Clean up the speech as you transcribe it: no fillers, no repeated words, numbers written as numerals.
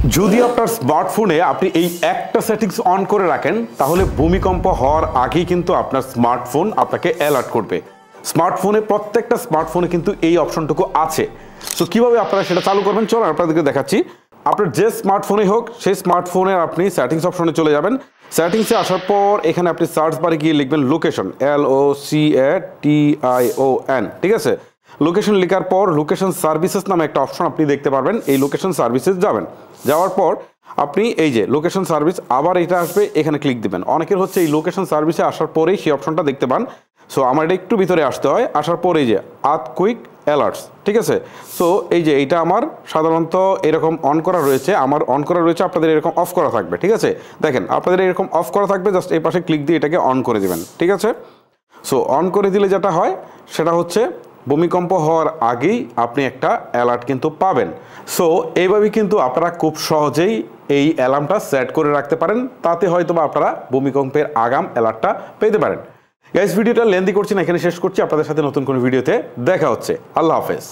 যদি আপনার স্মার্টফোনে আপনি এই একটা সেটিংস অন করে রাখেন তাহলে ভূমিকম্প হওয়ার আগেই কিন্তু আপনার স্মার্টফোন আপনাকে অ্যালার্ট করবে। স্মার্টফোনে প্রত্যেকটা স্মার্টফোনে কিন্তু এই অপশনটুকু আছে। সো কিভাবে আপনারা সেটা চালু করবেন চলো আপনাদেরকে দেখাচ্ছি। আপনার যে স্মার্টফোনই হোক সেই স্মার্টফোনে আপনি সেটিংস অপশনে চলে যাবেন। সেটিংসে আসার পর এখানে আপনি সার্চ বারে গিয়ে লিখবেন লোকেশন, LOCATION, ঠিক আছে। লোকেশন লেখার পর লোকেশন সার্ভিসেস নামে একটা অপশন আপনি দেখতে পারবেন। এই লোকেশন সার্ভিসেস যাবেন, যাওয়ার পর আপনি এই যে লোকেশন সার্ভিস আবার এটা আসবে, এখানে ক্লিক দিবেন। অনেকের হচ্ছে এই লোকেশন সার্ভিসে আসার পরেই সেই অপশনটা দেখতে পান। সো আমার এটা একটু ভিতরে আসতে হয়, আসার পর এই যে আর্থকুইক অ্যালার্টস, ঠিক আছে। সো এই যে এইটা আমার সাধারণত এরকম অন করা রয়েছে, আমার অন করা রয়েছে, আপনাদের এরকম অফ করা থাকবে, ঠিক আছে। দেখেন আপনাদের এরকম অফ করা থাকবে, জাস্ট এই পাশে ক্লিক দিয়ে এটাকে অন করে দিবেন, ঠিক আছে। সো অন করে দিলে যেটা হয় সেটা হচ্ছে ভূমিকম্প হওয়ার আগেই আপনি একটা অ্যালার্ট কিন্তু পাবেন। সো এইভাবেই কিন্তু আপনারা খুব সহজেই এই অ্যালার্মটা সেট করে রাখতে পারেন, তাতে হয়তো বা আপনারা ভূমিকম্পের আগাম অ্যালার্টটা পেতে পারেন। গাইস ভিডিওটা লেন্দি করছি না, এখানে শেষ করছি। আপনাদের সাথে নতুন কোনো ভিডিওতে দেখা হচ্ছে। আল্লাহ হাফেজ।